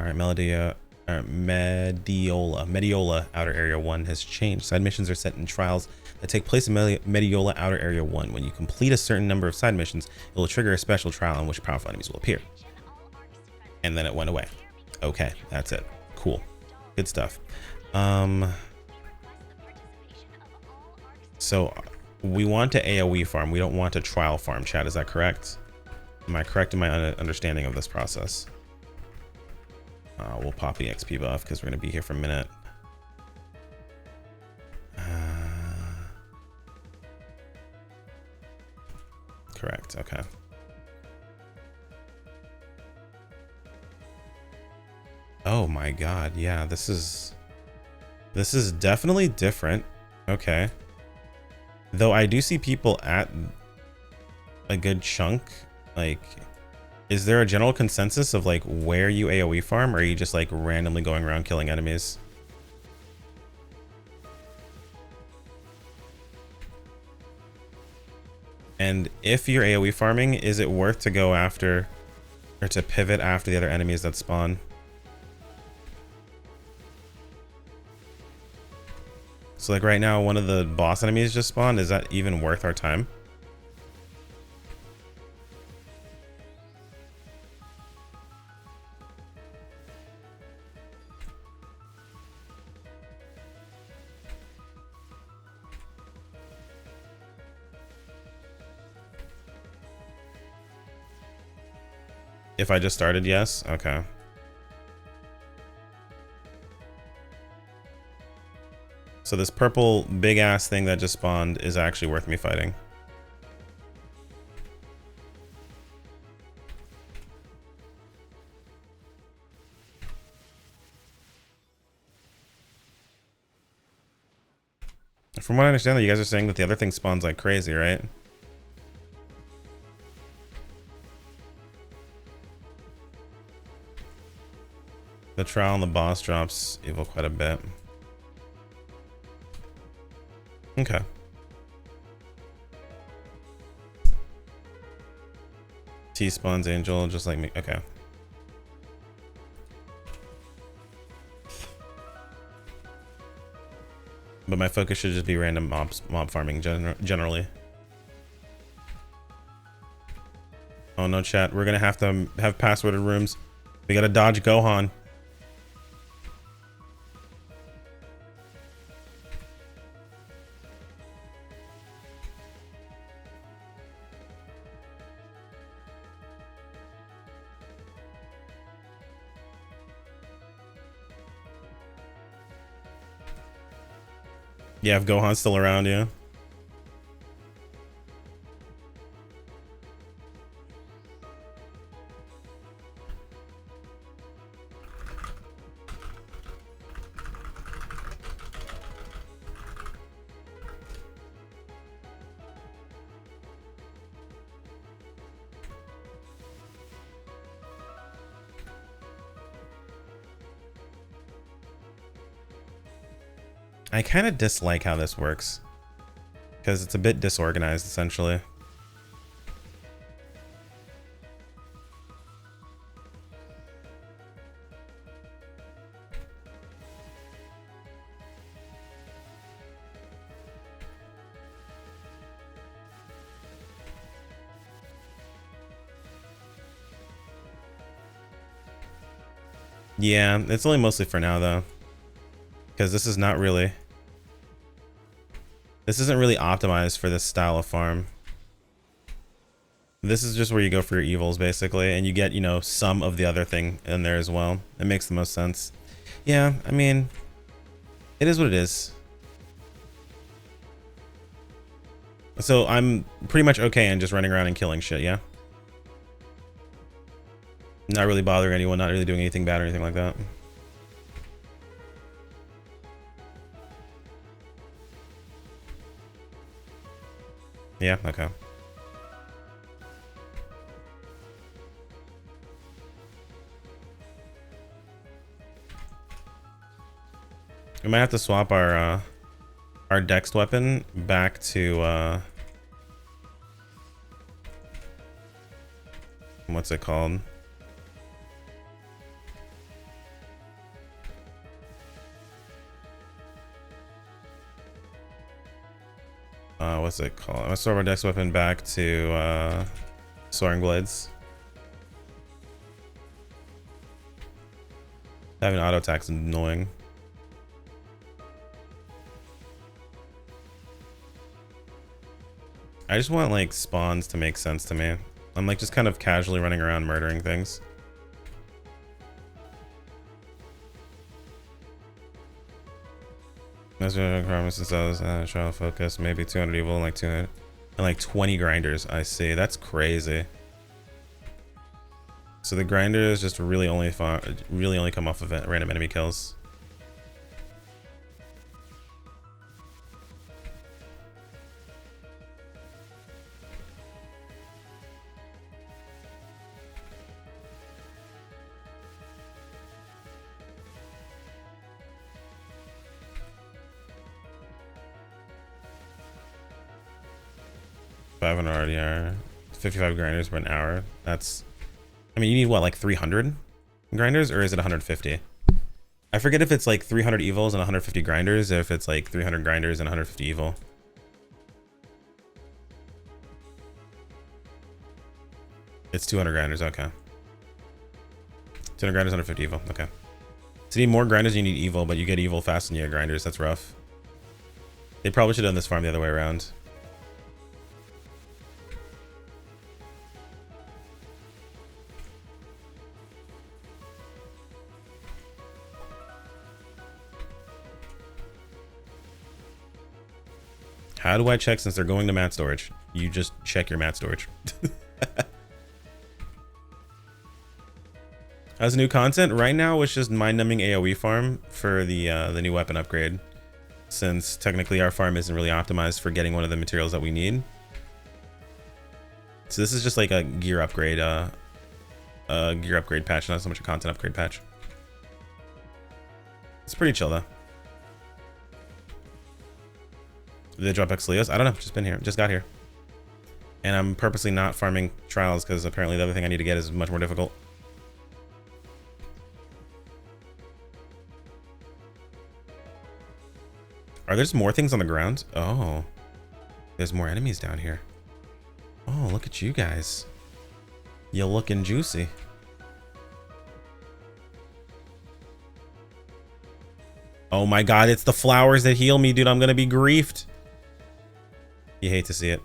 Alright, Mediola Outer Area 1 has changed. Side missions are set in trials that take place in Mediola Outer Area 1. When you complete a certain number of side missions, it will trigger a special trial in which powerful enemies will appear. And then it went away. Okay, that's it. Cool. Good stuff. So we want to AoE farm. We don't want to trial farm, chat. Is that correct? Am I correct in my understanding of this process? We'll pop the XP buff because we're going to be here for a minute. Correct. Okay. Oh my god. Yeah, this is definitely different. Okay. Though I do see people at a good chunk. Like, is there a general consensus of like where you AoE farm, or are you just like randomly going around killing enemies? And if you're AoE farming, is it worth to go after or to pivot after the other enemies that spawn? So like right now, one of the boss enemies just spawned. Is that even worth our time? If I just started, yes. Okay. So this purple big ass thing that just spawned is actually worth me fighting. From what I understand, you guys are saying that the other thing spawns like crazy, right? The trial and the boss drops evil quite a bit. Okay. T spawns angel just like me. Okay. But my focus should just be random mob farming generally. Oh no, chat. We're gonna have to have passworded rooms. We gotta dodge Gohan. Yeah, if Gohan's still around, yeah. I kind of dislike how this works because it's a bit disorganized, essentially. Yeah, it's only mostly for now though, because this isn't really optimized for this style of farm. This is just where you go for your evils basically, and you get, you know, some of the other thing in there as well. It makes the most sense. Yeah, I mean, it is what it is. So I'm pretty much okay in just running around and killing shit, yeah? Not really bothering anyone, not really doing anything bad or anything like that. Yeah, okay. We might have to swap our dexed weapon back to what's it called? what's it called? I'm gonna store my dex weapon back to soaring blades. Having auto attack's annoying. I just want like spawns to make sense to me. I'm like just kind of casually running around murdering things. That's what I promised since I was trying to focus. Maybe 200 evil and like 200 and like 20 grinders. I see. That's crazy. So the grinders just really only come off of random enemy kills. RDR, 55 grinders per an hour. That's, I mean, you need what, like 300 grinders, or is it 150? I forget if it's like 300 evils and 150 grinders, or if it's like 300 grinders and 150 evil. It's 200 grinders, okay. 200 grinders, 150 evil, okay. So you need more grinders, you need evil, but you get evil fast and you get grinders. That's rough. They probably should have done this farm the other way around. How do I check since they're going to mat storage? You just check your mat storage. As new content right now, it's just mind-numbing AoE farm for the new weapon upgrade, since technically our farm isn't really optimized for getting one of the materials that we need. So this is just like a gear upgrade patch, not so much a content upgrade patch. It's pretty chill though. Did they drop X-Leos? I don't know, just got here. And I'm purposely not farming trials because apparently the other thing I need to get is much more difficult. Are there just more things on the ground? Oh, there's more enemies down here. Oh, look at you guys. You're looking juicy. Oh my god, it's the flowers that heal me, dude. I'm gonna be griefed. You hate to see it.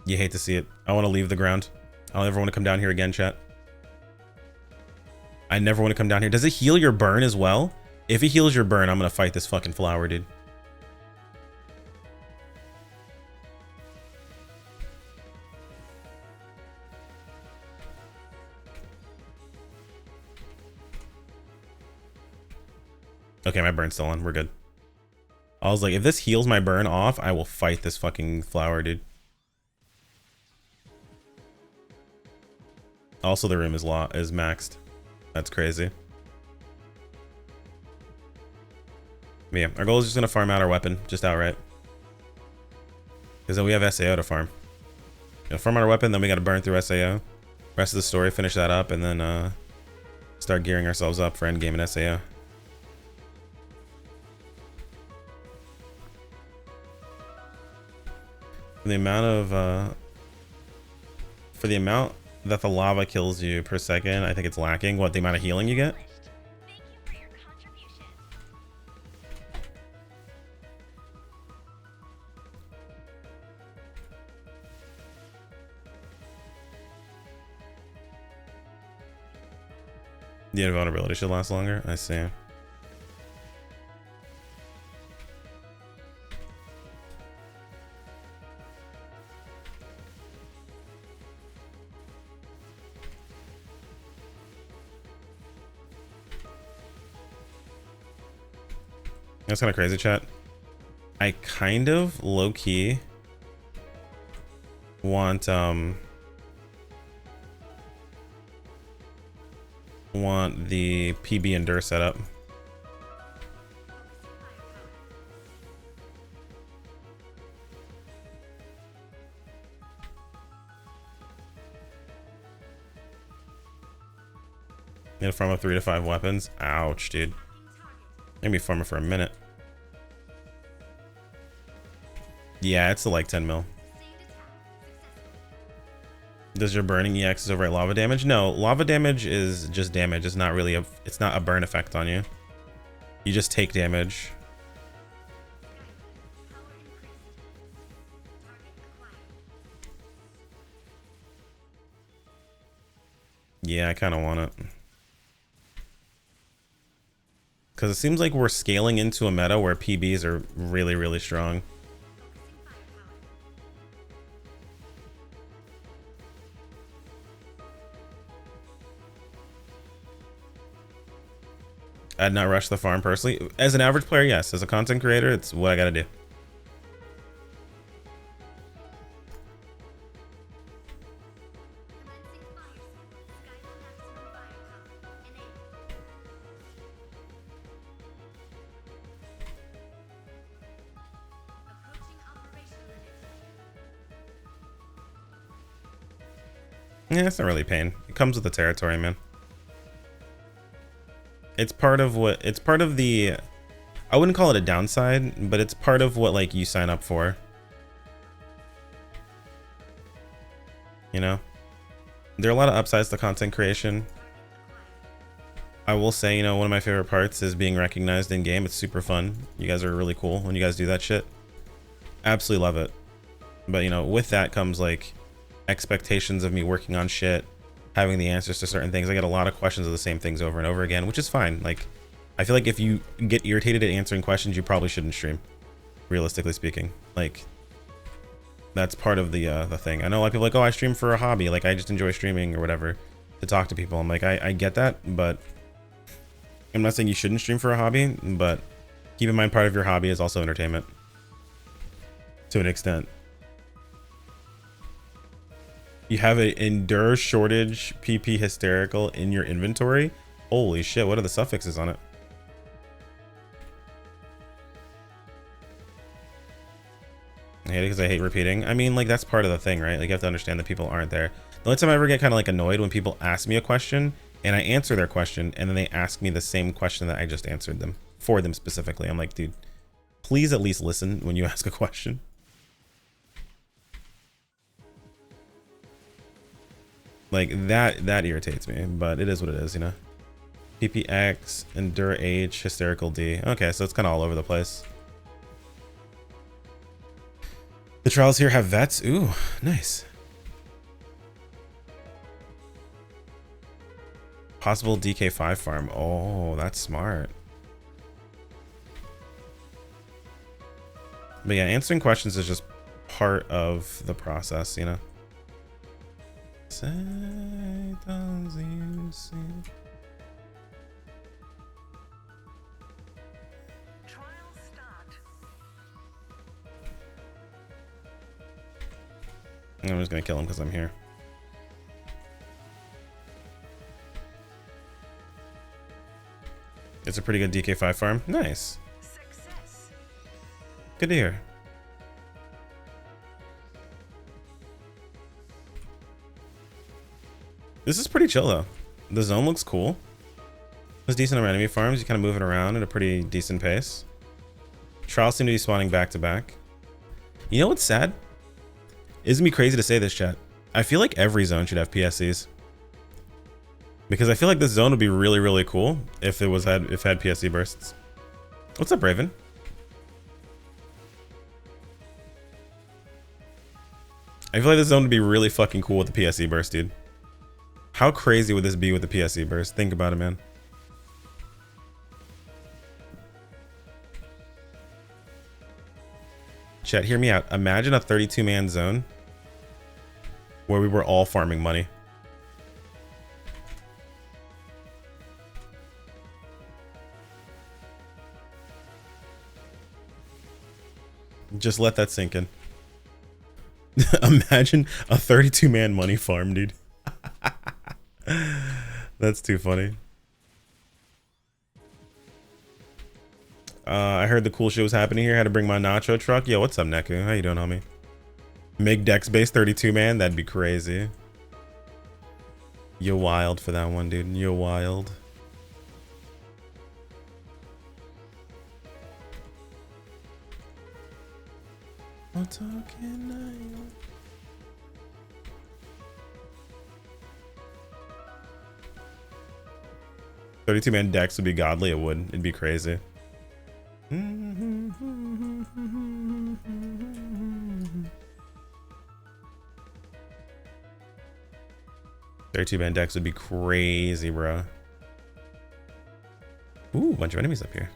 You hate to see it. I want to leave the ground. I don't ever want to come down here again, chat. I never want to come down here. Does it heal your burn as well? If it heals your burn, I'm gonna fight this fucking flower, dude. Okay, my burn's still on. We're good. I was like, if this heals my burn off, I will fight this fucking flower, dude. Also, the room is maxed. That's crazy. But yeah, our goal is just gonna farm out our weapon, just outright. Because then we have SAO to farm. Farm out our weapon, then we gotta burn through SAO. Rest of the story, finish that up, and then start gearing ourselves up for endgame and SAO. For the amount that the lava kills you per second, I think it's lacking. What, the amount of healing you get? The invulnerability should last longer. I see. That's kind of crazy, chat. I kind of low-key want the PB Endure setup. Need to farm up 3 to 5 weapons. Ouch, dude. Maybe farm it for a minute. Yeah, it's like 10 mil. Does your burning EX overwrite lava damage? No, lava damage is just damage. It's not really it's not a burn effect on you. You just take damage. Yeah, I kind of want it. Because it seems like we're scaling into a meta where PBs are really, really strong. I'd not rush the farm personally. As an average player, yes. As a content creator, it's what I gotta do. Yeah, it's not really pain. It comes with the territory, man. It's part of what, it's part of the, I wouldn't call it a downside, but it's part of what like you sign up for. You know? There are a lot of upsides to content creation. I will say, you know, one of my favorite parts is being recognized in game. It's super fun. You guys are really cool when you guys do that shit. Absolutely love it. But you know, with that comes like expectations of me working on shit, having the answers to certain things. I get a lot of questions of the same things over and over again, which is fine. Like, I feel like if you get irritated at answering questions, you probably shouldn't stream, realistically speaking. Like, that's part of the thing. I know a lot of people are like, oh, I stream for a hobby. Like, I just enjoy streaming or whatever to talk to people. I'm like, I get that, but I'm not saying you shouldn't stream for a hobby, but keep in mind part of your hobby is also entertainment to an extent. You have an endure shortage PP hysterical in your inventory. Holy shit, what are the suffixes on it? I hate it because I hate repeating. I mean, like, that's part of the thing, right? Like, you have to understand that people aren't there. The only time I ever get kind of like annoyed when people ask me a question and I answer their question and then they ask me the same question that I just answered them for them specifically. I'm like, dude, please at least listen when you ask a question. Like, that irritates me, but it is what it is, you know? PPX, Endure H, Hysterical D. Okay, so it's kind of all over the place. The trials here have vets. Ooh, nice. Possible DK5 farm. Oh, that's smart. But yeah, answering questions is just part of the process, you know? Say, does you see? Trial start. I'm just gonna kill him because I'm here. It's a pretty good DK5 farm. Nice. Success. Good to hear. This is pretty chill though. The zone looks cool. There's decent amount of enemy farms. You kind of move it around at a pretty decent pace. Trials seem to be spawning back to back. You know what's sad? It's gonna be crazy to say this, chat. I feel like every zone should have PSCs. Because I feel like this zone would be really, really cool if it had PSC bursts. What's up, Raven? I feel like this zone would be really fucking cool with the PSC burst, dude. How crazy would this be with the PSC burst? Think about it, man. Chat, hear me out. Imagine a 32-man zone where we were all farming money. Just let that sink in. Imagine a 32-man money farm, dude. That's too funny. I heard the cool shit was happening here. Had to bring my nacho truck. Yo, what's up, Neku? How you doing, homie? Make Dex base 32-man. That'd be crazy. You're wild for that one, dude. You're wild. "32-man decks would be godly." It would. It'd be crazy. 32-man decks would be crazy, bro. Ooh, a bunch of enemies up here.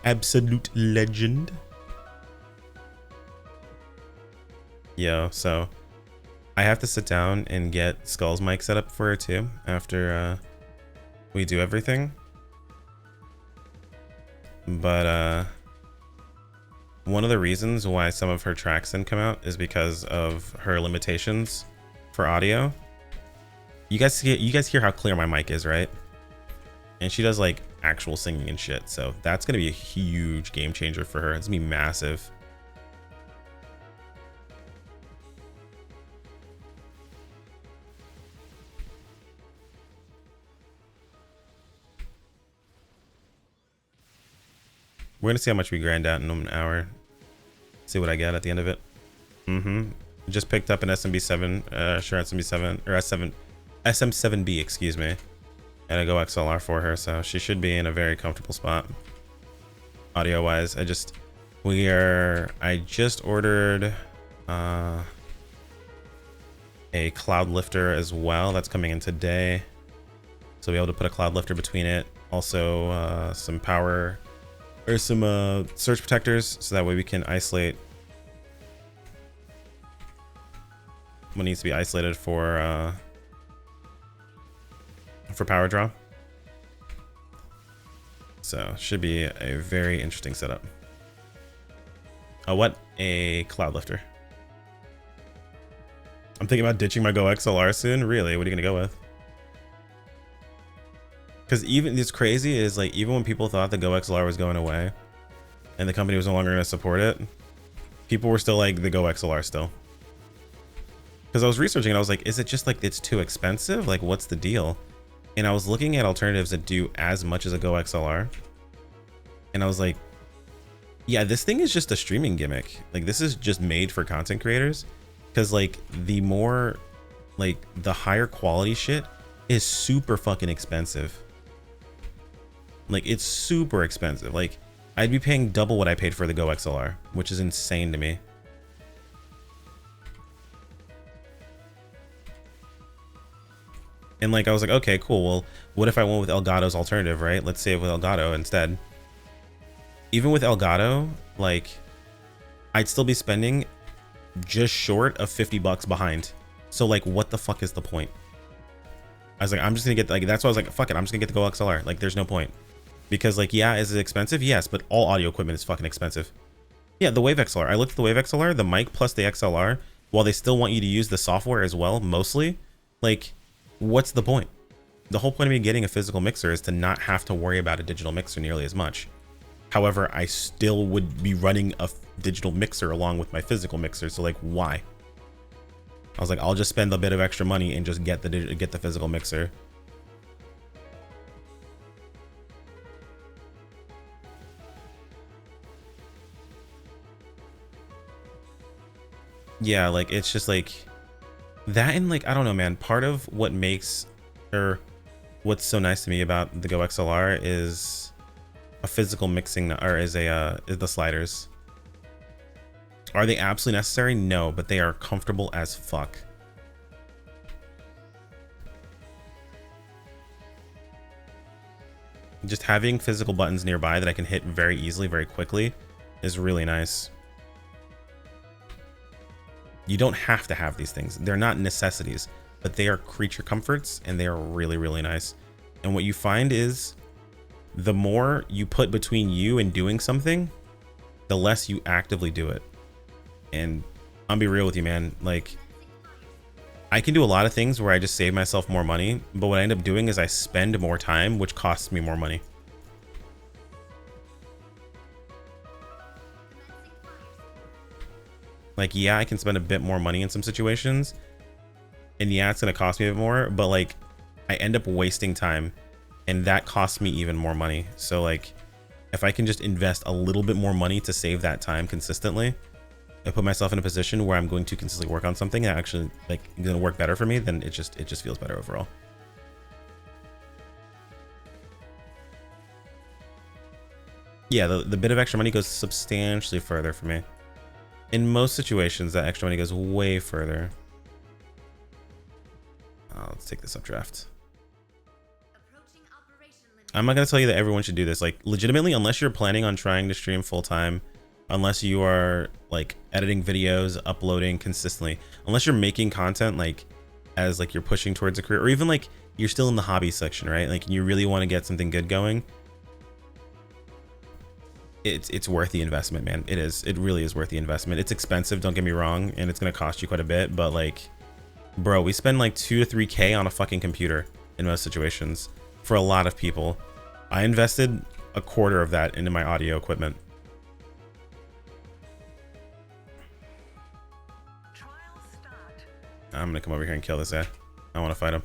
Absolute legend. Yo, so I have to sit down and get Skull's mic set up for her too after we do everything. But one of the reasons why some of her tracks didn't come out is because of her limitations for audio. You guys hear how clear my mic is, right? And she does like actual singing and shit, so that's gonna be a huge game changer for her. It's gonna be massive. We're gonna see how much we grind out in an hour. See what I get at the end of it. Just picked up an SMB7, sure, SMB7 or SM7B, excuse me, and a Go XLR for her, so she should be in a very comfortable spot audio wise. I just ordered a cloud lifter as well. That's coming in today, so we'll be able to put a cloud lifter between it. Also some power or some surge protectors, so that way we can isolate what needs to be isolated for power draw. So should be a very interesting setup. What a cloud lifter. I'm thinking about ditching my Go XLR soon. Really? What are you gonna go with? Because even it's crazy is like, even when people thought the Go XLR was going away and the company was no longer going to support it, people were still like the Go XLR still. Because I was researching and I was like, is it just like it's too expensive? Like, what's the deal? And I was looking at alternatives that do as much as a Go XLR, and I was like, yeah, this thing is just a streaming gimmick. Like, this is just made for content creators, because like the higher quality shit is super fucking expensive. Like, it's super expensive. Like, I'd be paying double what I paid for the Go XLR, which is insane to me. And like, I was like, okay, cool. Well, what if I went with Elgato's alternative, right? Let's save with Elgato instead. Even with Elgato, like, I'd still be spending just short of 50 bucks behind. So like, what the fuck is the point? I was like, I'm just gonna get, like, that's why I was like, fuck it, I'm just gonna get the Go XLR. Like, there's no point. Because like, yeah, is it expensive? Yes, but all audio equipment is fucking expensive. Yeah, the Wave XLR. I looked at the Wave XLR, the mic plus the XLR, while they still want you to use the software as well, mostly, like, what's the point? The whole point of me getting a physical mixer is to not have to worry about a digital mixer nearly as much. However, I still would be running a digital mixer along with my physical mixer, so like, why? I was like, I'll just spend a bit of extra money and just get the physical mixer. Yeah, like, it's just like that, and like, I don't know, man. Part of what makes, or what's so nice to me about the Go XLR is a physical mixing, or is the sliders. Are they absolutely necessary? No, but they are comfortable as fuck. Just having physical buttons nearby that I can hit very easily, very quickly is really nice. You don't have to have these things. They're not necessities, but they are creature comforts, and they are really, really nice. And what you find is the more you put between you and doing something, the less you actively do it. And I'll be real with you, man. Like, I can do a lot of things where I just save myself more money, but what I end up doing is I spend more time, which costs me more money. Like, yeah, I can spend a bit more money in some situations, and yeah, it's gonna cost me a bit more, but like, I end up wasting time, and that costs me even more money. So like, if I can just invest a little bit more money to save that time consistently, I put myself in a position where I'm going to consistently work on something that actually like gonna work better for me, then it just feels better overall. Yeah, the bit of extra money goes substantially further for me. In most situations, that extra money goes way further. Let's take this updraft. I'm not gonna tell you that everyone should do this. Like, legitimately, unless you're planning on trying to stream full time, unless you are like editing videos, uploading consistently, unless you're making content like as like you're pushing towards a career, or even like you're still in the hobby section, right? Like, you really want to get something good going. It's worth the investment, man. It is. It really is worth the investment. It's expensive, don't get me wrong, and it's gonna cost you quite a bit, but like, bro, we spend like 2 to 3K on a fucking computer in most situations. For a lot of people, I invested a quarter of that into my audio equipment. I'm gonna come over here and kill this guy. I want to fight him.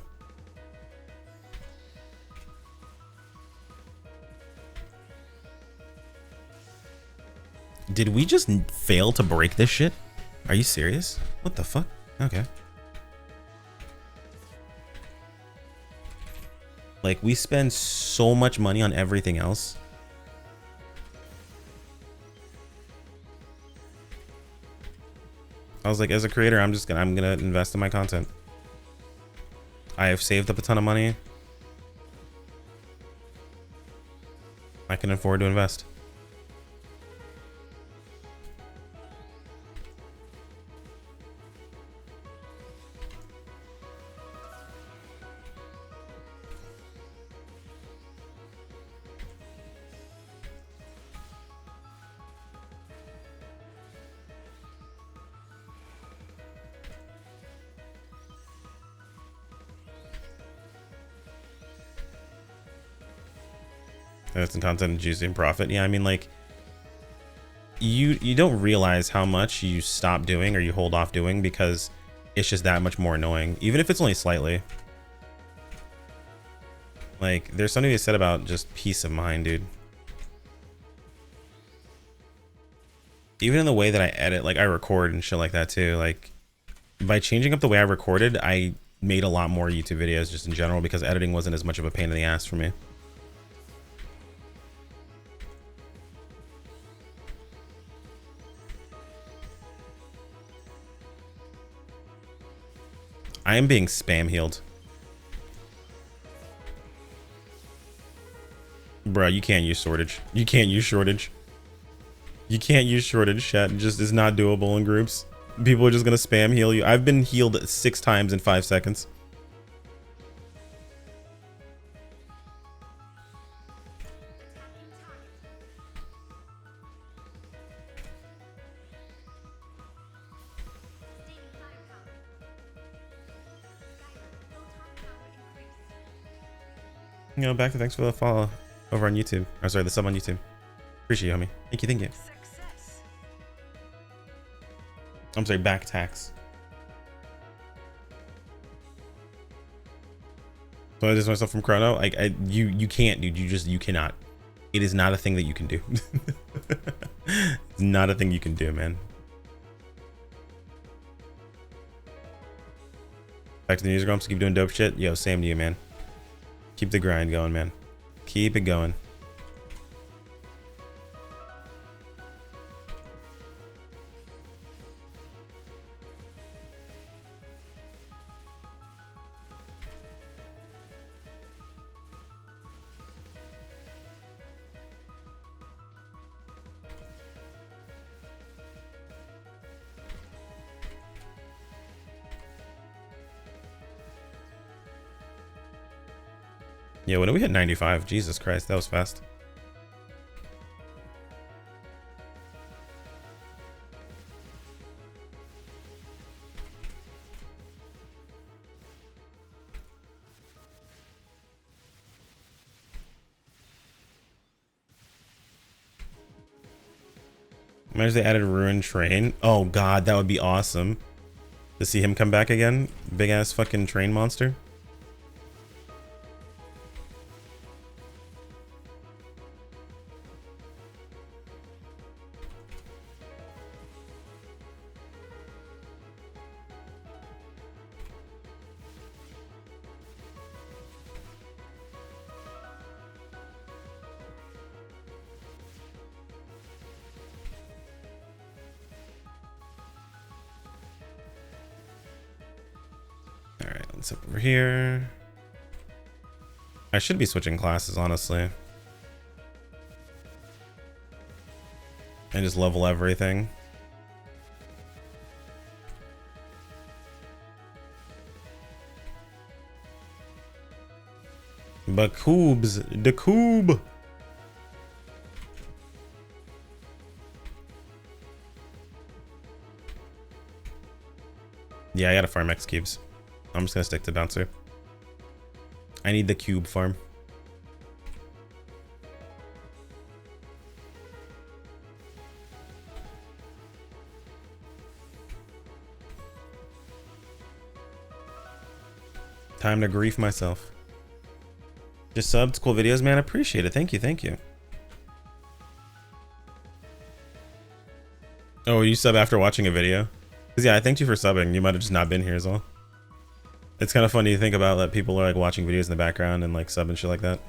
Did we just fail to break this shit? Are you serious? What the fuck? Okay. Like, we spend so much money on everything else. I was like, as a creator, I'm gonna invest in my content. I have saved up a ton of money. I can afford to invest. That's in content and juicing profit. Yeah, I mean, like, you don't realize how much you stop doing or you hold off doing because it's just that much more annoying, even if it's only slightly. Like, there's something to be said about just peace of mind, dude. Even in the way that I edit, like I record and shit like that too. Like, by changing up the way I recorded, I made a lot more YouTube videos just in general because editing wasn't as much of a pain in the ass for me. I am being spam healed. Bruh, you can't use shortage. You can't use shortage. You can't use shortage, chat. It just is not doable in groups. People are just gonna spam heal you. I've been healed 6 times in 5 seconds. You know, back to thanks for the follow over on YouTube. Or sorry, the sub on YouTube. Appreciate you, homie. Thank you, thank you. I'm sorry, back tax. So I distance myself from Chrono. Like, you can't, dude. You cannot. It is not a thing that you can do. It's not a thing you can do, man. Back to the news grumps. Keep doing dope shit. Yo, same to you, man. Keep the grind going, man. Keep it going. Yeah, when did we hit 95? Jesus Christ, that was fast. Imagine they added Ruined Train. Oh god, that would be awesome. To see him come back again. Big ass fucking train monster. Alright, let's up over here. I should be switching classes, honestly. And just level everything. Bakoobs, the coob. Yeah, I gotta farm X cubes. I'm just gonna stick to bouncer. I need the cube farm. Time to grief myself. Just subbed, cool videos, man. Appreciate it. Thank you, thank you. Oh, you sub after watching a video? Cause yeah, I thanked you for subbing. You might have just not been here as well. It's kind of funny to think about that people are like watching videos in the background and like sub and shit like that.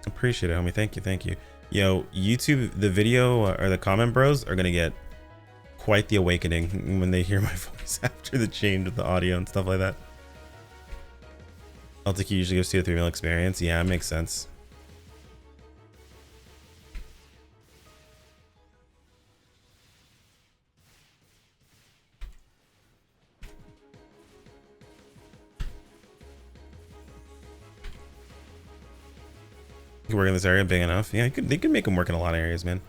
Appreciate it, homie. Thank you, thank you. Yo, YouTube, the video or the comment bros are gonna get quite the awakening when they hear my voice after the change of the audio and stuff like that. LTQ usually gives 2 to 3 mil experience. Yeah, it makes sense. You can work in this area big enough. Yeah, they could make them work in a lot of areas, man.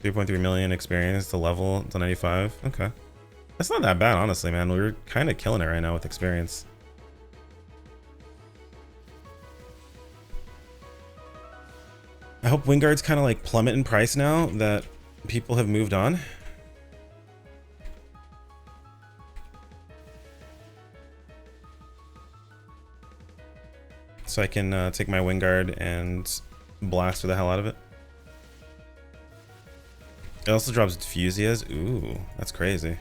$3.3 million experience to level to 95. Okay. That's not that bad, honestly, man. We're kind of killing it right now with experience. I hope Wingard's kind of like plummet in price now that people have moved on. So I can take my Wingard and blast the hell out of it. It also drops Fusias. Ooh, that's crazy.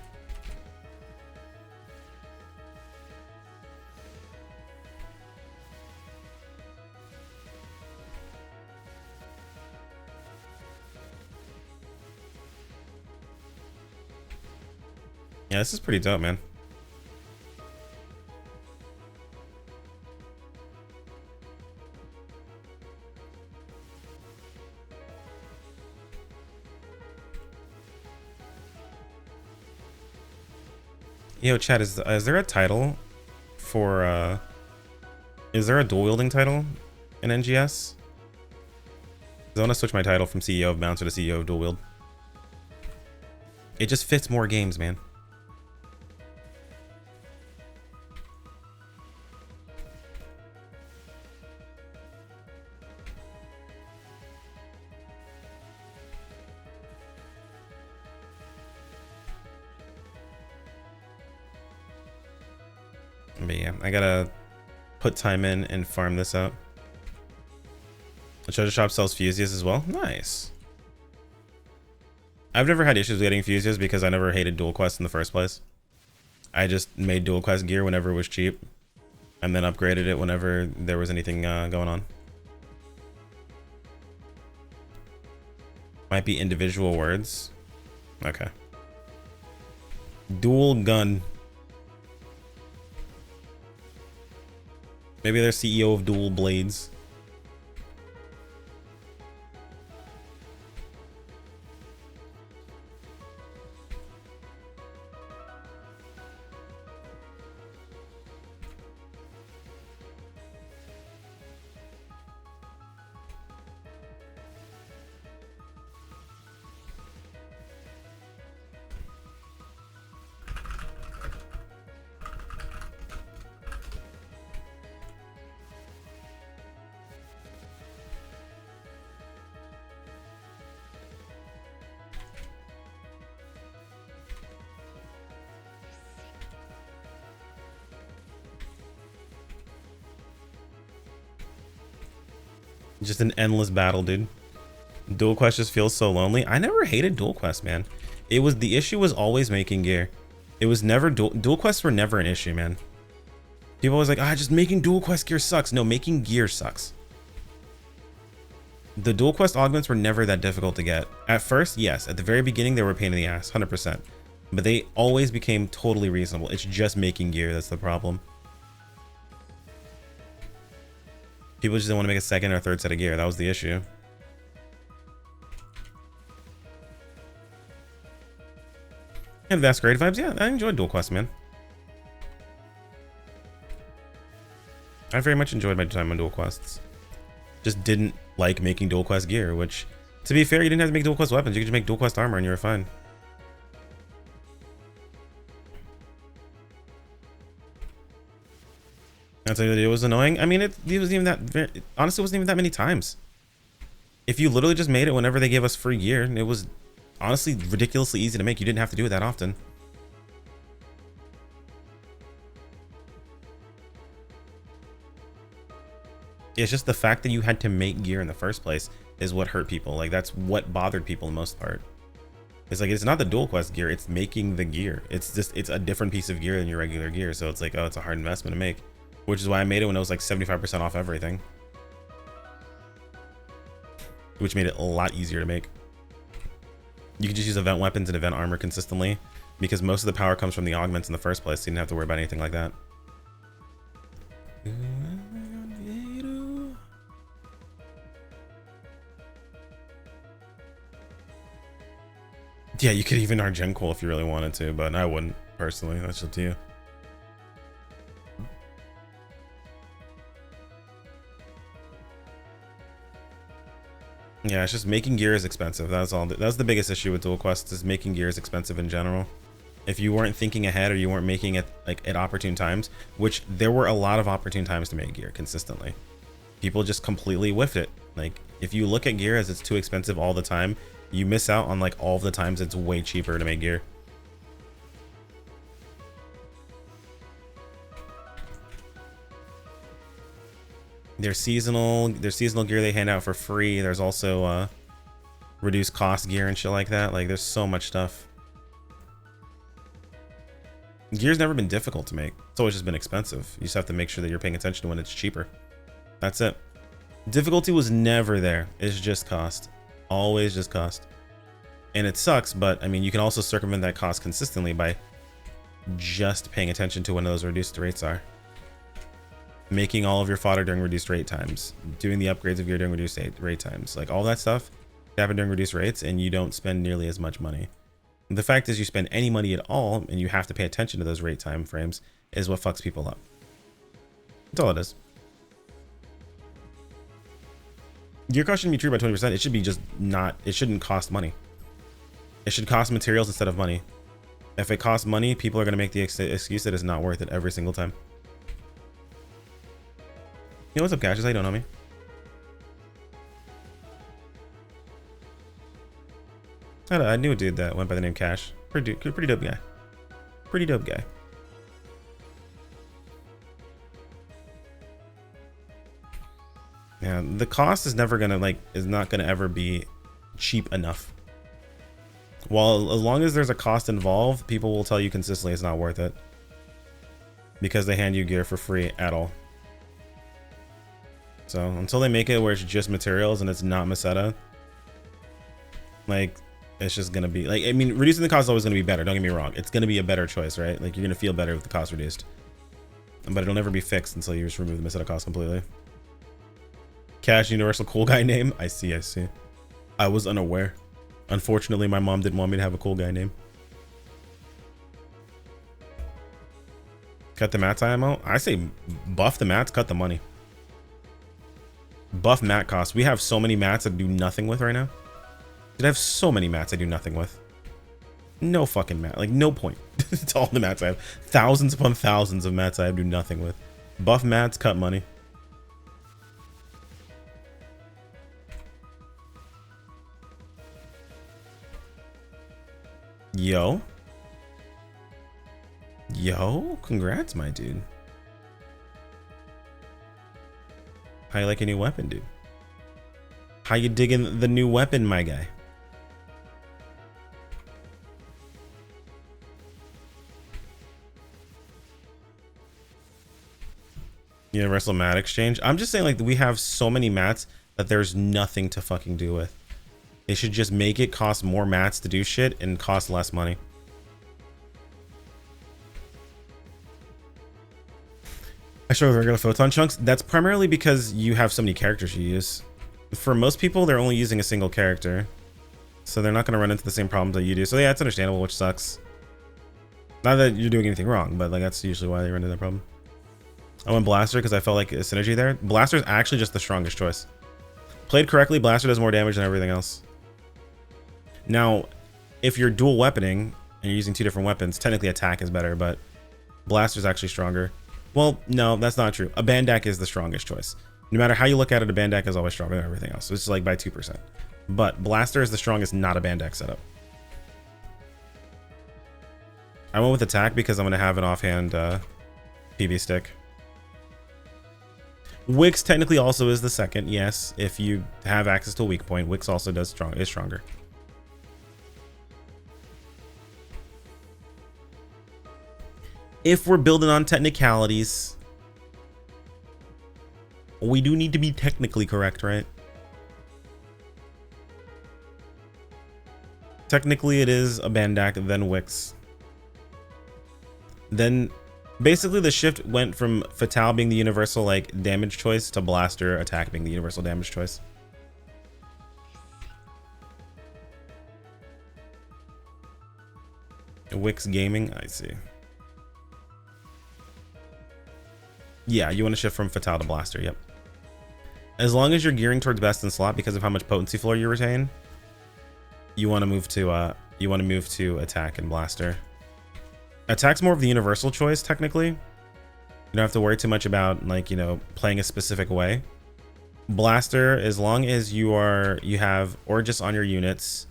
Yeah, this is pretty dope, man. Yo, chat, is there a title for, is there a dual wielding title in NGS? I want to switch my title from CEO of Bouncer to CEO of Dual Wield. It just fits more games, man. But yeah, I gotta put time in and farm this out. The treasure shop sells Fusias as well. Nice. I've never had issues with getting Fusias because I never hated dual quests in the first place. I just made dual quest gear whenever it was cheap, and then upgraded it whenever there was anything going on. Might be individual words. Okay. Dual gun. Maybe they're CEO of Dual Blades. Just an endless battle, dude. Dual Quest just feels so lonely. I never hated Dual Quest, man. The issue was always making gear. It was never Dual Quests were never an issue, man. People always like, just making Dual Quest gear sucks. No, making gear sucks. The Dual Quest augments were never that difficult to get. At first, yes. At the very beginning, they were a pain in the ass, 100%. But they always became totally reasonable. It's just making gear that's the problem. People just didn't want to make a second or third set of gear. That was the issue. And Vast Great Vibes, yeah, I enjoyed Dual Quest, man. I very much enjoyed my time on Dual Quests. Just didn't like making Dual Quest gear, which, to be fair, you didn't have to make Dual Quest weapons. You could just make Dual Quest armor and you were fine. I'd say that it was annoying. I mean, it wasn't even that, honestly, it wasn't even that many times. If you literally just made it whenever they gave us free gear, it was honestly ridiculously easy to make. You didn't have to do it that often. It's just the fact that you had to make gear in the first place is what hurt people. Like, that's what bothered people the most part. It's like, it's not the Dual Quest gear, it's making the gear. It's just, it's a different piece of gear than your regular gear. So it's like, oh, it's a hard investment to make. Which is why I made it when it was like 75% off everything. Which made it a lot easier to make. You can just use event weapons and event armor consistently, because most of the power comes from the augments in the first place, so you didn't have to worry about anything like that. Yeah, you could even Argenquil if you really wanted to, but I wouldn't, personally. That's up to you. Yeah, it's just making gear is expensive. That's all. That's the biggest issue with Dual Quest, is making gear is expensive in general. If you weren't thinking ahead, or you weren't making it like at opportune times, which there were a lot of opportune times to make gear consistently, people just completely whiffed it. Like, if you look at gear as it's too expensive all the time, you miss out on like all of the times it's way cheaper to make gear. There's seasonal gear they hand out for free. There's also reduced cost gear and shit like that. Like, there's so much stuff. Gear's never been difficult to make. It's always just been expensive. You just have to make sure that you're paying attention to when it's cheaper. That's it. Difficulty was never there. It's just cost. Always just cost. And it sucks, but I mean, you can also circumvent that cost consistently by just paying attention to when those reduced rates are. Making all of your fodder during reduced rate times, doing the upgrades of gear during reduced rate times, like all that stuff happen during reduced rates, and you don't spend nearly as much money. The fact is, you spend any money at all and you have to pay attention to those rate time frames is what fucks people up. That's all it is. Gear cost shouldn't be treated by 20%. It should be just not, it shouldn't cost money. It should cost materials instead of money. If it costs money, people are going to make the excuse that it's not worth it every single time. Yo, what's up, Cassius? How you doing, homie? I knew a dude that went by the name Cash. Pretty dope guy. Pretty dope guy. Yeah, the cost is never gonna is not gonna ever be cheap enough. While as long as there's a cost involved, people will tell you consistently it's not worth it, because they hand you gear for free at all. So until they make it where it's just materials and it's not Meseta, like, it's just gonna be like, I mean, reducing the cost is always gonna be better. Don't get me wrong, it's gonna be a better choice, right? Like, you're gonna feel better with the cost reduced, but it'll never be fixed until you just remove the Meseta cost completely. Cash universal cool guy name. I see. I was unaware. Unfortunately, my mom didn't want me to have a cool guy name. Cut the mats IMO. I say buff the mats, cut the money. Buff mat cost. We have so many mats I do nothing with right now. I have so many mats I do nothing with. No fucking mat. Like, no point. It's all the mats I have. Thousands upon thousands of mats I do nothing with. Buff mats, cut money. Yo, congrats, my dude. How you like a new weapon, dude? How you digging the new weapon, my guy? Universal mat exchange. I'm just saying, like, we have so many mats that there's nothing to fucking do with. They should just make it cost more mats to do shit and cost less money. I show regular photon chunks. That's primarily because you have so many characters you use. For most people, they're only using a single character, so they're not going to run into the same problems that you do. So yeah, it's understandable, which sucks. Not that you're doing anything wrong, but like that's usually why they run into that problem. I went Blaster because I felt like a synergy there. Blaster is actually just the strongest choice. Played correctly, Blaster does more damage than everything else. Now, if you're dual weaponing and you're using two different weapons, technically attack is better, but Blaster is actually stronger. Well, no, that's not true. A Bandak is the strongest choice. No matter how you look at it, a Bandak is always stronger than everything else. It's like by 2%. But Blaster is the strongest, not a Bandak setup. I went with attack because I'm going to have an offhand PB stick. Wix technically also is the second, yes. If you have access to a weak point, Wix also is stronger. If we're building on technicalities, we do need to be technically correct, right? Technically, it is a Bandak, then Wix. Then basically the shift went from Fatal being the universal like damage choice to Blaster attack being the universal damage choice. Wix Gaming, I see. Yeah, you want to shift from Fatal to Blaster, yep. As long as you're gearing towards best in slot because of how much potency floor you retain, you want to move to attack and Blaster. Attack's more of the universal choice, technically. You don't have to worry too much about, like, you know, playing a specific way. Blaster, as long as you have Orgis on your units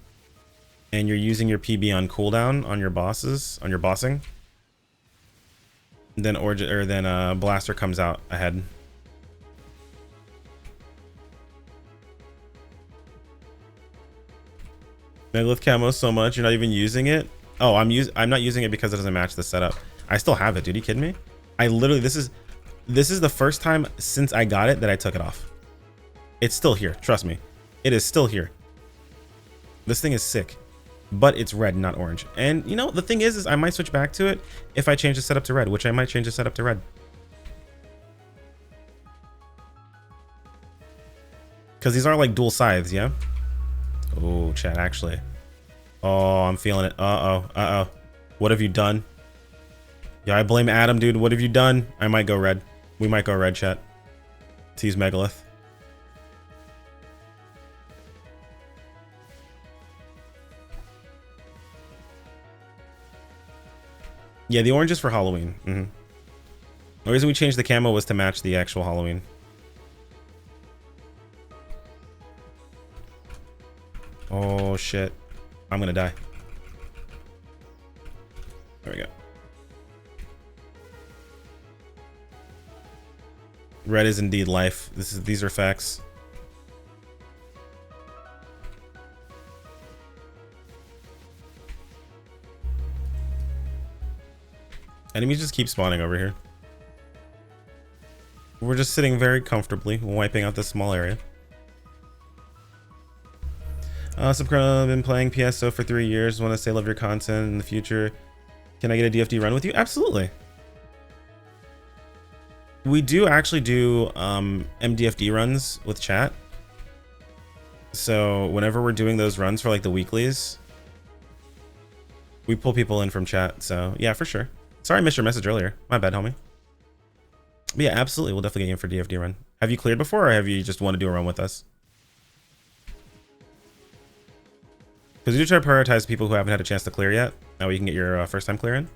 and you're using your PB on cooldown on your bosses, on your bossing, then Blaster comes out ahead. Megalith camo so much you're not even using it? Oh, I'm not using it because it doesn't match the setup. I still have it, dude. Are you kidding me? I literally, this is the first time since I got it that I took it off. It's still here. Trust me. It is still here. This thing is sick, but it's red, not orange. And you know, the thing is I might switch back to it if I change the setup to red, which I might change the setup to red. Because these are like dual scythes, yeah? Oh, chat, actually. Oh, I'm feeling it. Uh-oh. What have you done? Yeah, I blame Adam, dude. What have you done? I might go red. We might go red, chat. To use Megalith. Yeah, the orange is for Halloween. The reason we changed the camo was to match the actual Halloween. Oh, shit. I'm gonna die. There we go. Red is indeed life. These are facts. Enemies just keep spawning over here. We're just sitting very comfortably, wiping out this small area. Subcrono, I've been playing PSO for 3 years. Want to say love your content in the future. Can I get a DFD run with you? Absolutely. We do actually do MDFD runs with chat. So whenever we're doing those runs for like the weeklies, we pull people in from chat. So yeah, for sure. Sorry I missed your message earlier. My bad, homie. But yeah, absolutely. We'll definitely get in for DFD run. Have you cleared before, or have you just want to do a run with us? Because we do try to prioritize people who haven't had a chance to clear yet. That way you can get your first time clear in.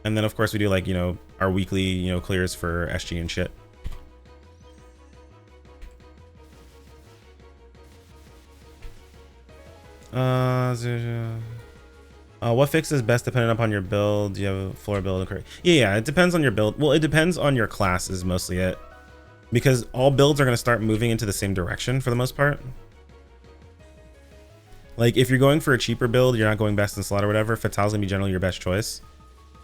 And then of course we do like, you know, our weekly, you know, clears for SG and shit. What fix is best depending upon your build? Do you have a floor build? Yeah, it depends on your build. Well, it depends on your class is mostly it. because all builds are going to start moving into the same direction for the most part. Like if you're going for a cheaper build, you're not going best in slot or whatever, Fatal's gonna be generally your best choice.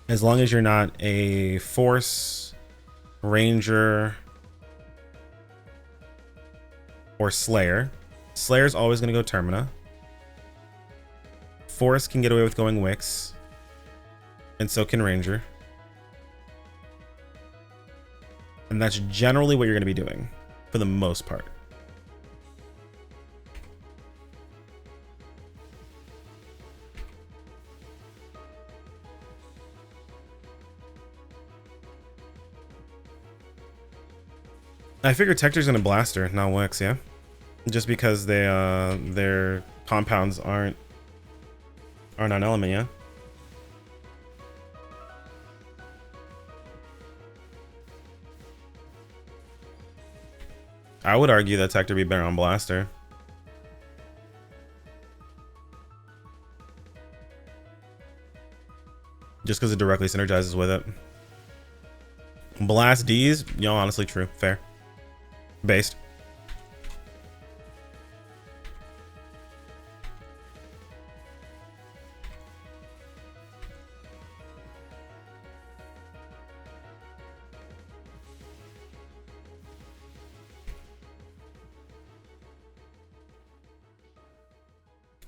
As long as you're not a Force, Ranger, or Slayer. Slayer's always gonna go Termina. Force can get away with going Wix. And so can Ranger. And that's generally what you're gonna be doing for the most part. I figure Tector's gonna Blaster, not Wix, yeah. Just because they their compounds aren't on element, yeah. I would argue that Tector be better on Blaster. Just because it directly synergizes with it. Blast D's, yo, honestly true, fair. Based.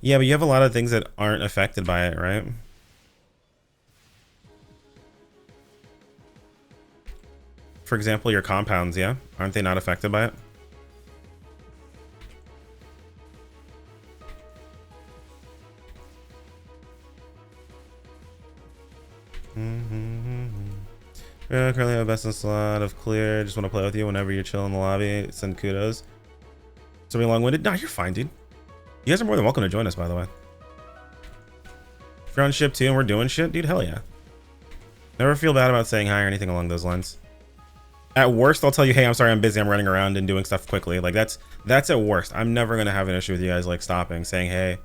Yeah, but you have a lot of things that aren't affected by it, right? For example, your compounds, yeah? Aren't they not affected by it? Yeah, currently have best in slot of clear. Just want to play with you whenever you're chill in the lobby. Send kudos. So we long-winded? Nah, you're fine, dude. You guys are more than welcome to join us, by the way. If you're on ship 2 and we're doing shit, dude, hell yeah. Never feel bad about saying hi or anything along those lines. At worst, I'll tell you, hey, I'm sorry, I'm busy, I'm running around and doing stuff quickly. Like, that's at worst. I'm never gonna have an issue with you guys, like, stopping, saying, hey,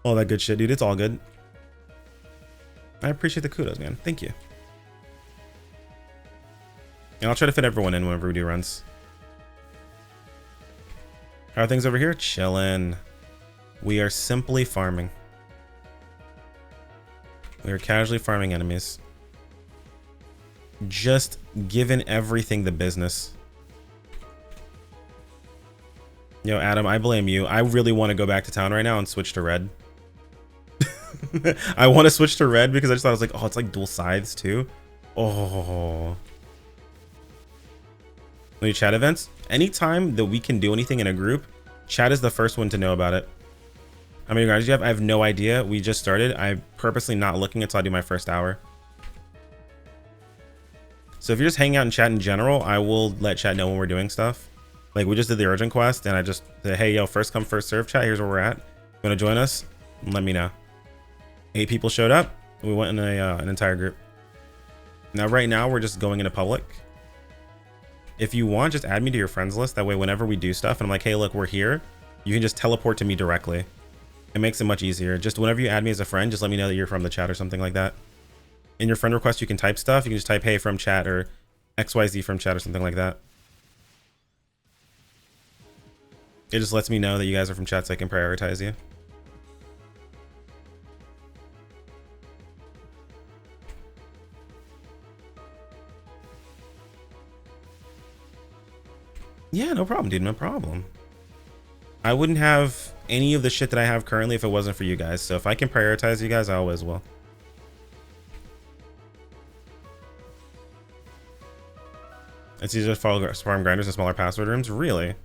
all that good shit, dude, it's all good. I appreciate the kudos, man. Thank you. And I'll try to fit everyone in whenever we do runs. How are things over here? Chillin'. We are simply farming. We are casually farming enemies. Just giving everything the business. Yo, Adam, I blame you. I really want to go back to town right now and switch to red. I want to switch to red because I just thought I was like, oh, it's like dual scythes too. Oh. When you chat events, anytime that we can do anything in a group, chat is the first one to know about it. How many guys do you have? I have no idea. We just started. I'm purposely not looking until I do my first hour. So if you're just hanging out and chat in general, I will let chat know when we're doing stuff. Like we just did the urgent quest and I just said, hey, yo, first come, first serve chat. Here's where we're at. You want to join us? Let me know. 8 people showed up. We went in an entire group. Now, right now, we're just going into public. If you want, just add me to your friends list. That way, whenever we do stuff and I'm like, hey, look, we're here, you can just teleport to me directly. It makes it much easier. Just whenever you add me as a friend, just let me know that you're from the chat or something like that. In your friend request, you can type stuff. You can just type, hey, from chat or XYZ from chat or something like that. It just lets me know that you guys are from chat so I can prioritize you. Yeah, no problem, dude. No problem. I wouldn't have any of the shit that I have currently if it wasn't for you guys. So if I can prioritize you guys, I always will. It's easier to follow farm grinders in smaller password rooms? Really?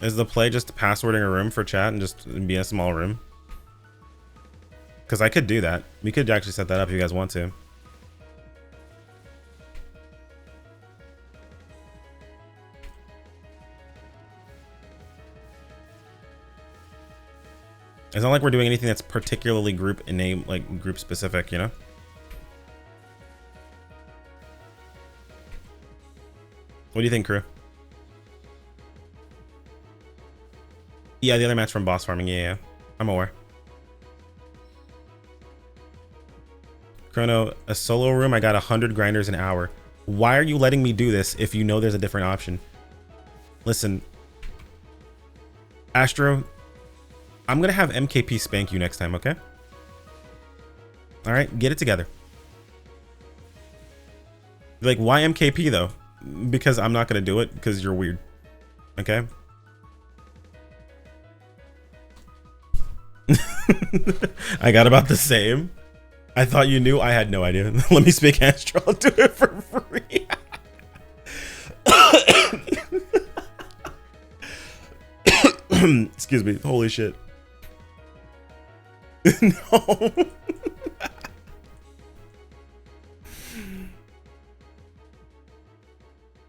Is the play just passwording a room for chat and just be a small room? Because I could do that. We could actually set that up if you guys want to. It's not like we're doing anything that's particularly group name, like group specific, you know? What do you think, crew? Yeah, the other match from boss farming. Yeah, I'm aware. Chrono, a solo room, I got 100 grinders an hour. Why are you letting me do this if you know there's a different option? Listen, Astro, I'm gonna have MKP spank you next time, okay? All right, get it together. Like, why MKP though? Because I'm not gonna do it because you're weird, okay? I got about the same. I thought you knew. I had no idea. Let me speak Astro. I'll do it for free. Excuse me. Holy shit. No.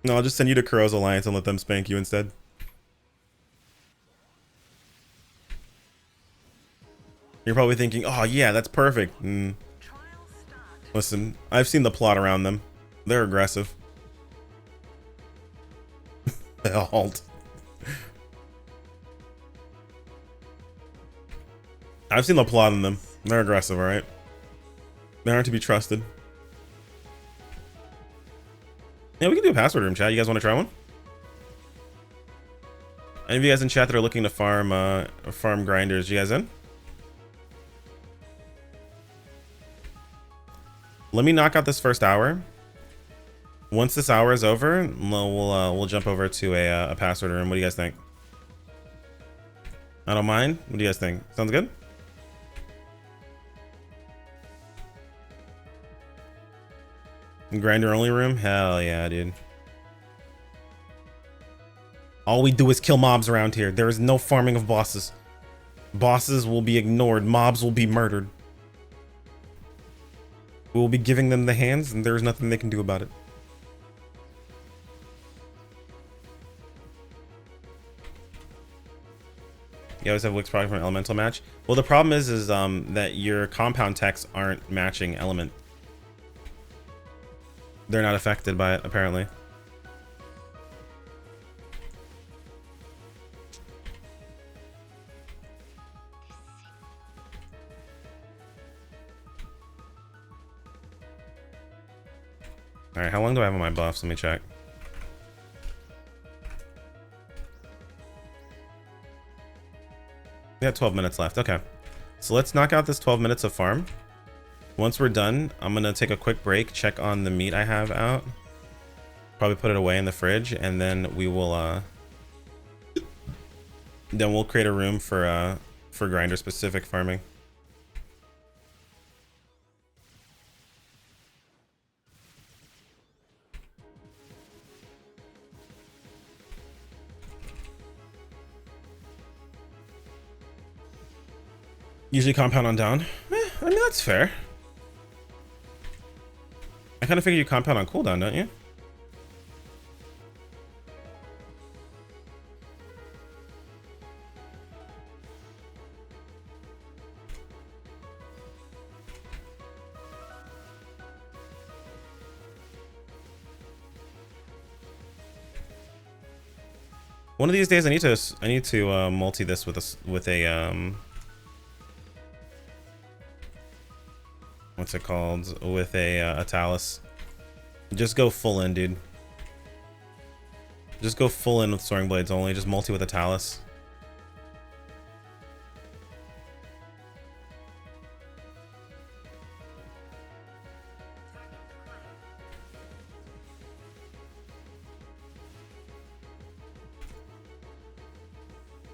No, I'll just send you to Kuro's Alliance and let them spank you instead. You're probably thinking, oh yeah, that's perfect. Listen, I've seen the plot around them. They're aggressive. Halt. I've seen the plot in them. They're aggressive, alright? They aren't to be trusted. Yeah, we can do a password room, chat. You guys want to try one? Any of you guys in chat that are looking to farm grinders, you guys in? Let me knock out this first hour. Once this hour is over, we'll jump over to a password room. What do you guys think? I don't mind. What do you guys think? Sounds good? Grinder only room? Hell yeah, dude. All we do is kill mobs around here. There is no farming of bosses. Bosses will be ignored. Mobs will be murdered. We will be giving them the hands, and there's nothing they can do about it. You always have Wix product from an elemental match. Well, the problem is that your compound techs aren't matching element. They're not affected by it, apparently. All right, how long do I have on my buffs? Let me check. We got 12 minutes left. Okay, so let's knock out this 12 minutes of farm. Once we're done, I'm gonna take a quick break, check on the meat I have out, probably put it away in the fridge, and then we will then we'll create a room for grinder specific farming. Usually compound on down. I mean, that's fair. I kind of figure you compound on cooldown, don't you? One of these days, I need to multi this with a what's it called? With a talus. Just go full in, dude. Just go full in with soaring blades only. Just multi with a talus.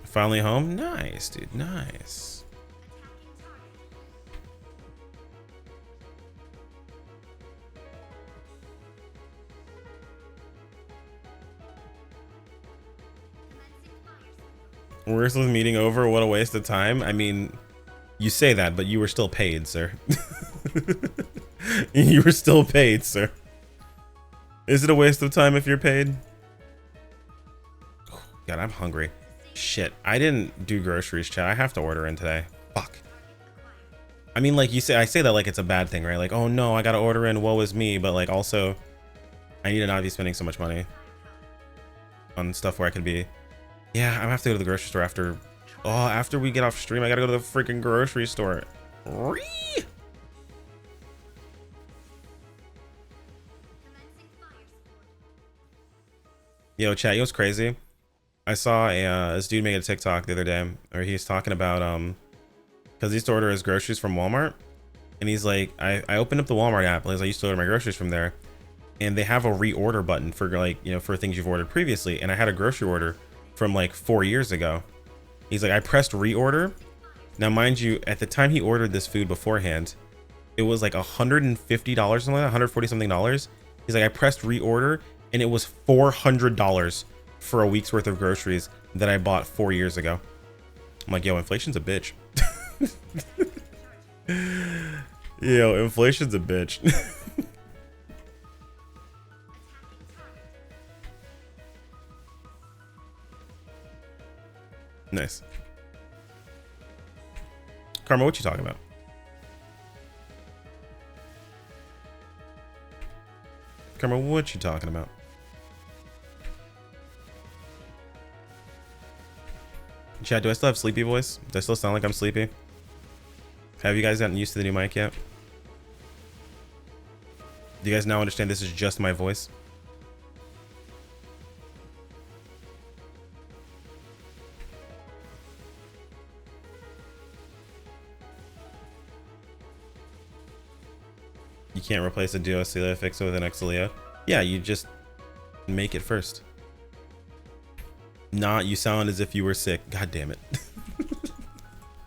Finally home? Nice, dude. Nice. Where's the meeting over? What a waste of time. I mean, you say that, but you were still paid, sir. You were still paid, sir. Is it a waste of time if you're paid? Oh, God, I'm hungry. Shit, I didn't do groceries, chat. I have to order in today. Fuck. I mean, like you say, I say that like it's a bad thing, right? Like, oh no, I gotta order in, woe is me. But like also, I need to not be spending so much money on stuff where I could be. Yeah, I'm gonna have to go to the grocery store after. Oh, after we get off stream, I gotta go to the freaking grocery store. Yo, chat, you know what's crazy? I saw a this dude make a TikTok the other day, where he's talking about because he used to order his groceries from Walmart, and he's like, I opened up the Walmart app because I used to order my groceries from there, and they have a reorder button for like, you know, for things you've ordered previously, and I had a grocery order from like 4 years ago. He's like, I pressed reorder. Now, mind you, at the time he ordered this food beforehand, it was like $150 something like that, 140 something dollars. He's like, I pressed reorder and it was $400 for a week's worth of groceries that I bought 4 years ago. I'm like, yo, inflation's a bitch. Yo, inflation's a bitch. Nice. Karma, what you talking about? Karma, what you talking about? Chad, do I still have sleepy voice? Do I still sound like I'm sleepy? Have you guys gotten used to the new mic yet? Do you guys now understand this is just my voice? You can't replace a Duo Celia fix with an Exilio. Yeah, you just make it first. Nah, you sound as if you were sick. God damn it.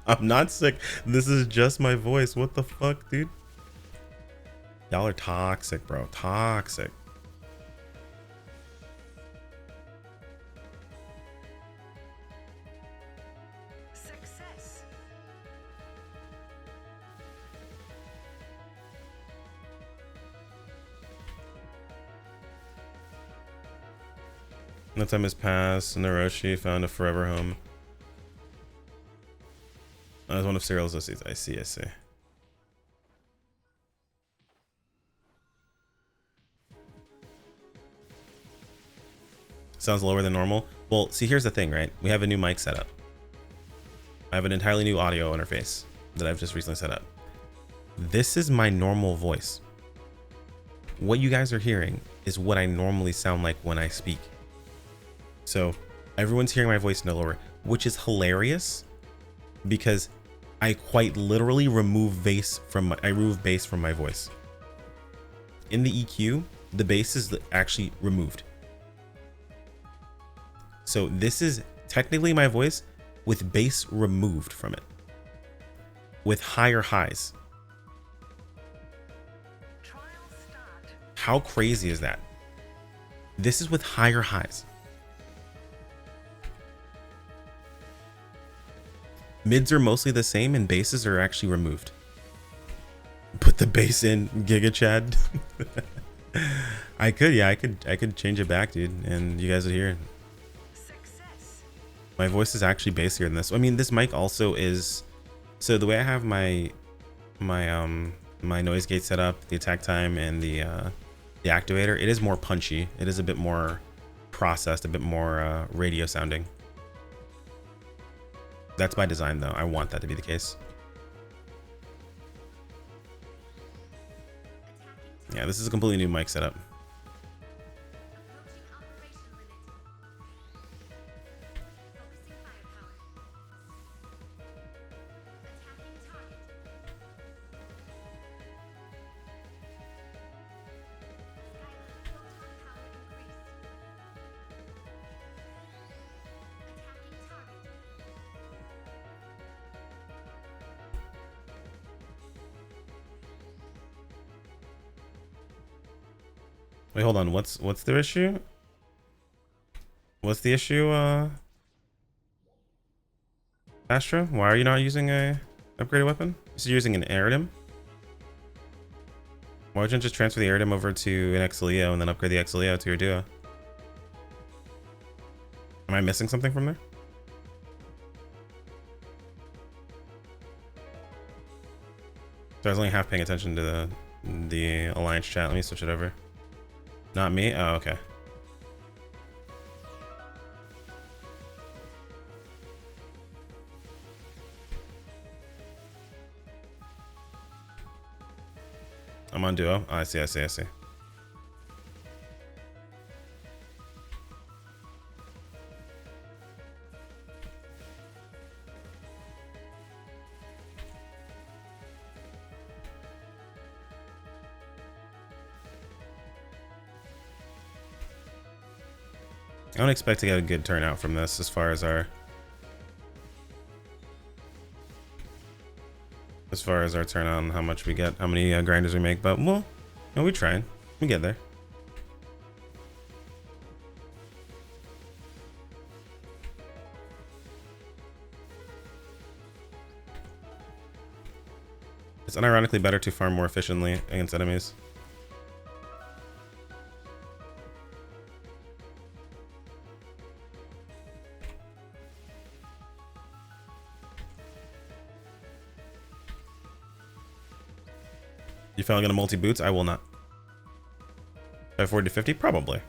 I'm not sick. This is just my voice. What the fuck, dude? Y'all are toxic, bro. Toxic. Success. No time has passed, and Orochi found a forever home. That was one of Cyril's OCs. I see, I see. Sounds lower than normal. Well, see, here's the thing, right? We have a new mic setup. I have an entirely new audio interface that I've just recently set up. This is my normal voice. What you guys are hearing is what I normally sound like when I speak. So everyone's hearing my voice no lower, which is hilarious because I quite literally remove bass from my voice. In the EQ, the bass is actually removed. So this is technically my voice with bass removed from it, with higher highs. How crazy is that? This is with higher highs. Mids are mostly the same and basses are actually removed. Put the bass in, Giga Chad. I could, yeah, I could change it back, dude, and you guys would hear it. My voice is actually bassier than this. I mean, this mic also is, so the way I have my noise gate set up, the attack time, and the activator, it is more punchy. It is a bit more processed, a bit more radio sounding. That's by design, though. I want that to be the case. Yeah, this is a completely new mic setup. Wait, hold on. What's the issue? What's the issue, Astra? Why are you not using a upgraded weapon? You're using an Aerodem? Why don't you just transfer the Aerodem over to an Exilio and then upgrade the Exilio to your Duo? Am I missing something from there? So I was only half paying attention to the Alliance chat. Let me switch it over. Not me? Oh, okay. I'm on Duo. Oh, I see. I don't expect to get a good turnout from this as far as our turn on how much we get, how many grinders we make, but well, no, we're trying. We get there. It's unironically better to farm more efficiently against enemies. You finally gonna multi boots? I will not. 540 to 50? Probably.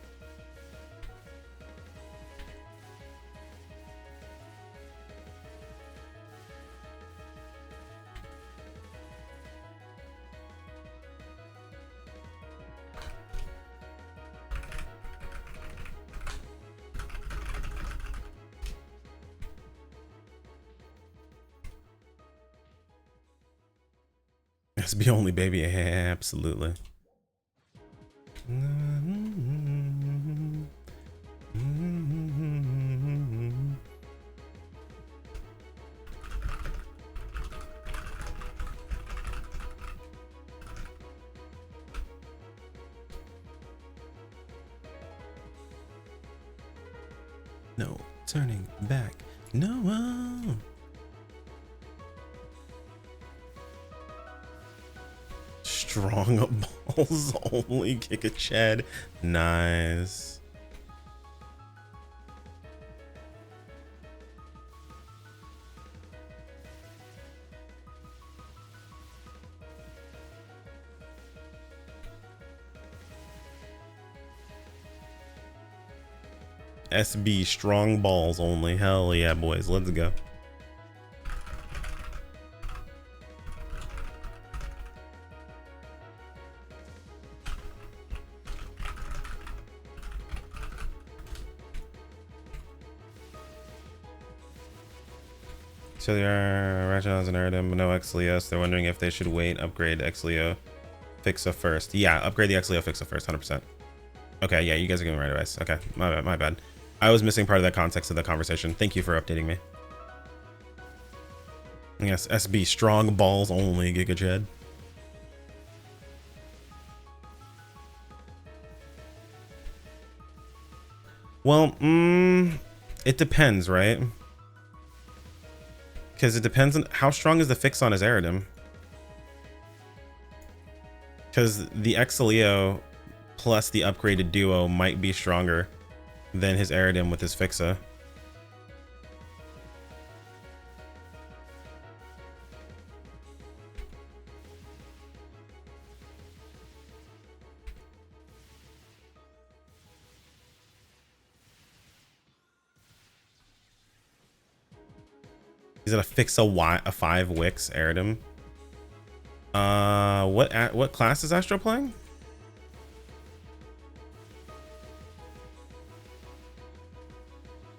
SB only, baby. Absolutely. No turning back. No. Strong balls only. Kick a Chad. Nice. SB strong balls only. Hell yeah, boys. Let's go. So they are Ratchet and Erdem, but no Exlios. They're wondering if they should wait, upgrade Exlio, Fixa first. Yeah, upgrade the Exlio, Fixa first, 100%. Okay, yeah, you guys are giving me right advice. Okay, my bad. I was missing part of that context of the conversation. Thank you for updating me. Yes, SB, strong balls only, Giga Jed. Well, it depends, right? Because it depends on how strong is the fix on his Aerodem. Because the Exilio plus the upgraded duo might be stronger than his Aerodem with his Fixa. Is it a Fixa a 5 Wix Aerodem? What class is Astro playing?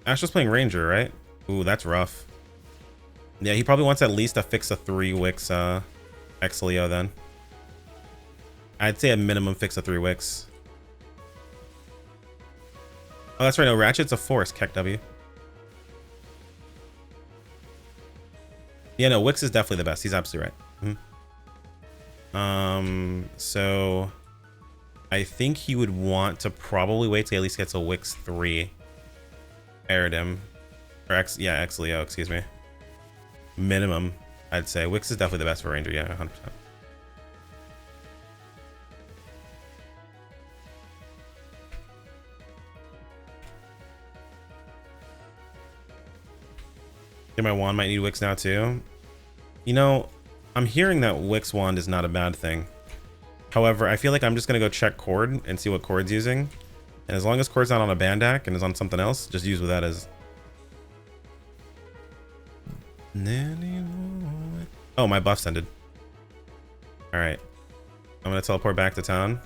Astro's playing Ranger, right? Ooh, that's rough. Yeah, he probably wants at least a Fixa 3 Wix Exilio then. I'd say a minimum Fixa 3 Wix. Oh, that's right. No, Ratchet's a Force, Keck W. Yeah, no, Wix is definitely the best. He's absolutely right. So I think he would want to probably wait till he at least gets a Wix 3 Aerodem. Or Exilio, excuse me. Minimum, I'd say. Wix is definitely the best for Ranger, yeah, 100%. My wand might need Wix now too. You know, I'm hearing that Wix wand is not a bad thing. However, I feel like I'm just gonna go check Cord and see what Cord's using. And as long as Cord's not on a Bandak and is on something else, just use what that is. Oh, my buff's ended. Alright. I'm gonna teleport back to town.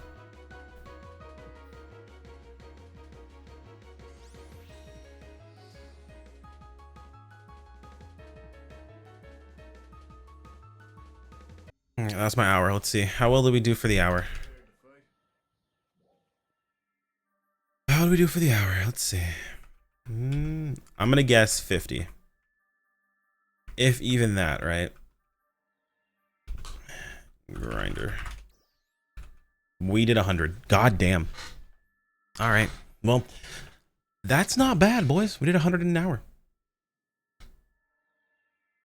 That's my hour. Let's see. How well did we do for the hour? how do we do for the hour? Let's see. I'm gonna guess 50. If even that, right? Grinder. We did 100. God damn. All right. Well, that's not bad, boys. We did 100 in an hour.